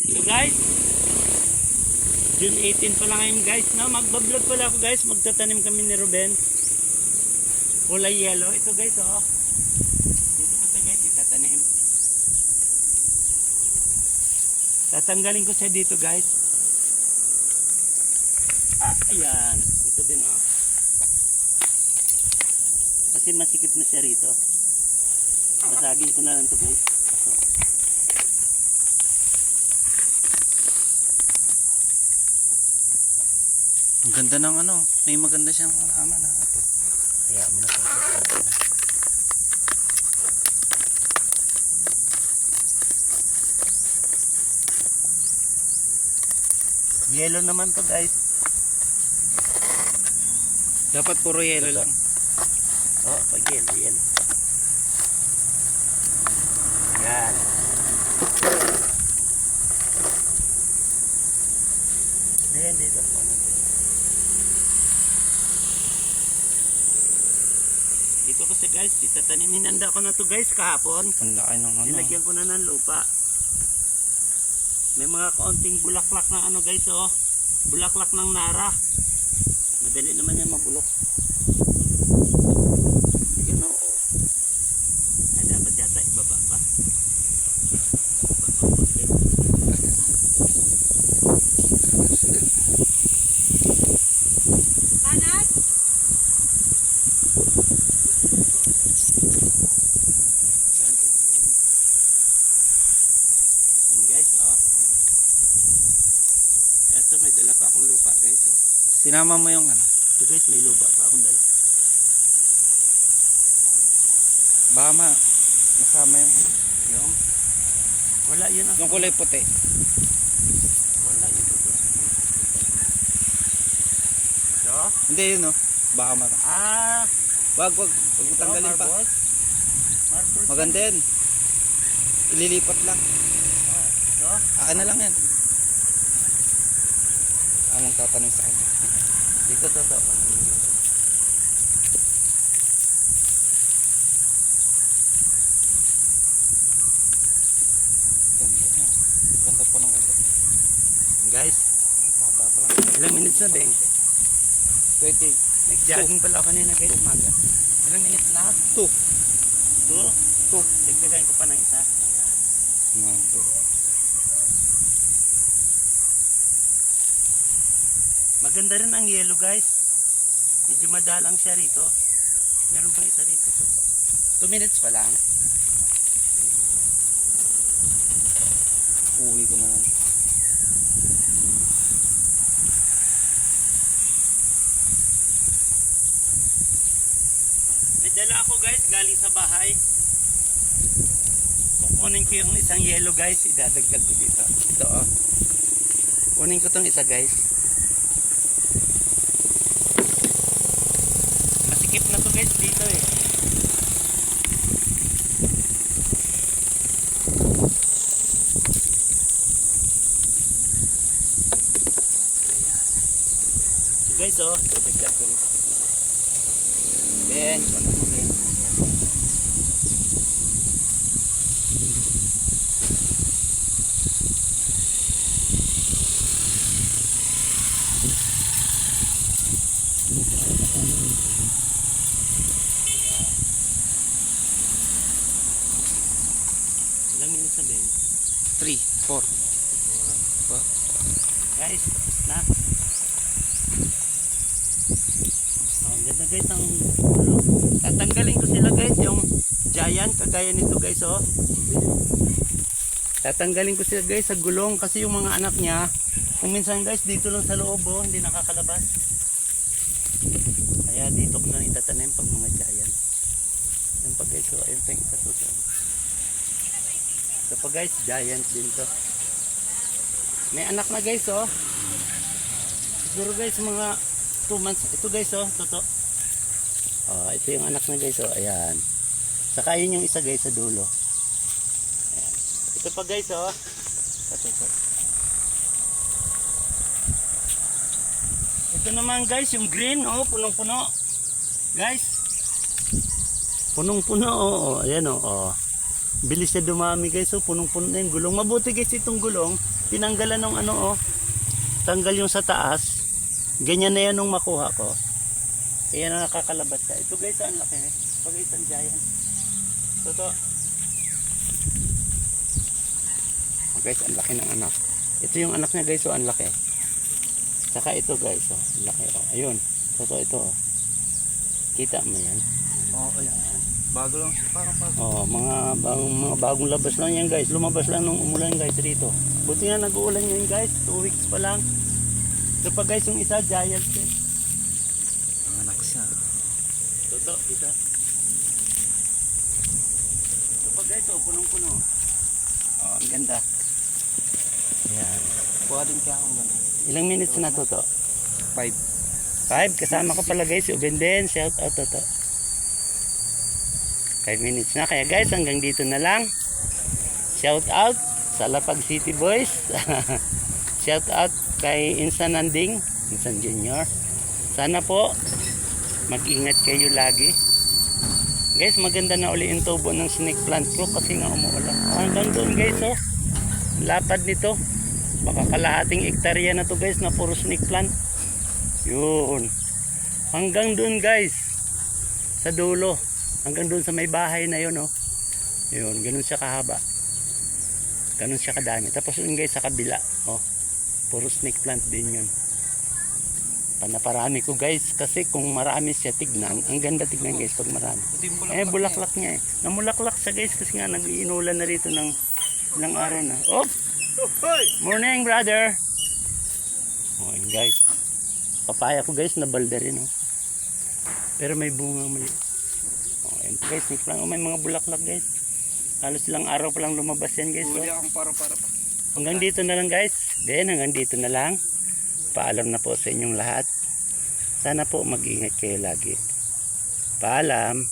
So guys, June 18 pa lang ngayon guys, no? Magbablog pala ako guys, magtatanim kami ni Ruben. Kulay yellow. Ito guys, oh. Dito ko guys, itatanim. Tatanggalin ko siya dito guys. Ayan. Ito din, oh. Kasi masikip na siya rito. Basagin ko na lang ito guys. Ito. Ang ganda ng ano, may maganda siyang halaman na ito. Kaya mo na ito. Yellow naman to guys. Dapat puro yellow lang. Oh, pag yellow, yellow. Yan. Ayan dito po natin. Dito ko siya guys, itatanim. Hinanda ko na to guys kahapon. Ang laki ng ano. Nilagyan ko na ng lupa. May mga kaunting bulaklak na ano guys, oh. Bulaklak ng nara. Madali naman yan mabulok. Ayan, oh. Ay, dapat yata ibaba pa. Kanan? Ayan guys, oh. Eto, may dala pa akong lupa guys, oh. Sinama mo yung ano. Ito guys, may lupa pa akong dala. Baka masama yung Yung, wala yun, oh. yung kulay puti. Wala yun. Ito? Hindi yun oh. Baka Ah, wag mo tanggalin pa. marbles. Marbles. Maganda yan. Ililipat lang. Ito? Akin na lang yan. Ang tatanong sa kanya. Dito, to. Ganda na. Ganda po ng ulo. Guys, Bata pa lang. ilang minutes na din? 20. Nag-jogging pala ako kanina guys, umaga. Ilang minutes na? 2. 2? 2. Dagdagan ko pa ng isa. Maganda rin ang yellow guys. Medyo madalang siya rito. Meron pang isa rito. 2 minutes pa lang. Uwi ko na lang. May dala ako guys galing sa bahay. Kukunin ko yung isang yellow guys. Idadagdag ko dito. Ito oh. Kunin ko tong isa guys. Masikip na to guys dito eh. So guys oh. Idadagdag ko rito. Then, kunin mo din. Ilang minutes na din? 3, 4. Guys, tapos na. Oh, ganda guys ang ulo. Tatanggalin ko sila guys, yung giant, kagaya nito guys oh. Tatanggalin ko sila guys sa gulong kasi yung mga anak niya, kung minsan guys dito lang sa loob oh, hindi nakakalabas. Kaya dito ko lang itatanim pag mga giant. Yan pa guys, oh, ayun pa yung ikatuto. Ito pa guys, giant din to. May anak na guys oh. Siguro guys mga 2 months. Ito guys oh, toto. Oh, ito yung anak na guys oh, ayan. Saka yun yung isa guys sa dulo. Ayan. Ito pa guys oh. Ito. Ito naman guys, yung green oh, punong-puno. Guys. Punong-puno oh, ayan oh. Bilis siya dumami guys. So punong-puno na yung gulong. Mabuti guys itong gulong. Tinanggalan ng ano oh. Tanggal yung sa taas. Ganyan na yan nung makuha ko. Kaya na nakakalabas ka. Ito guys ang laki. Pag isang giant. Toto. Oh, guys ang laki ng anak. Ito yung anak niya guys. So ang laki. Saka ito guys. Oh, ang laki. Oh. Ayun. Toto ito oh. Kita mo yan. Oo, ayan. Bago lang siya, parang bago. Oh, mga bagong labas lang yan guys. Lumabas lang nung umulan guys dito. Buti nga nag-uulan yun guys. 2 weeks pa lang. Ito pa guys yung isa giant din. Ang anak siya. Ito, isa. Ito pa guys, oh, punong-puno. Oh, ang ganda. Ayan. Kuha din kaya akong ganda. Ilang minutes na to? 5. 5. Kasama ko pala guys. Uben din. Shout out to. 5 minutes na. Kaya guys, hanggang dito na lang. Shout out sa Lapag City Boys. Shout out kay Insan Nanding, Insan Junior. Sana po mag-ingat kayo lagi. Guys, maganda na uli yung tubo ng snake plant ko kasi nga umuulan. Hanggang doon guys, oh. Lapad nito. Baka kalahating hektarya na to guys na puro snake plant. Yun. Hanggang doon guys. Sa dulo. Hanggang doon sa may bahay na yun, oh. Yun, ganun siya kahaba. Ganun siya kadami. Tapos yun guys, sa kabila, oh. Puro snake plant din yun. Panaparami ko guys. Kasi kung marami siya tignan, ang ganda tignan guys pag marami. Eh, bulaklak niya eh. Namulaklak siya guys kasi nga nag-iinulan na rito ng ilang araw na. Oh! Morning, brother! Oh, yun guys. Papaya ko guys, nabalda rin, oh. Pero may bunga mali. Ayan guys, may mga bulaklak guys. Halos ilang araw pa lang lumabas yan guys. Huli akong para-para pa. Hanggang dito na lang guys. Then hanggang dito na lang. Paalam na po sa inyong lahat. Sana po mag-ingat kayo lagi. Paalam.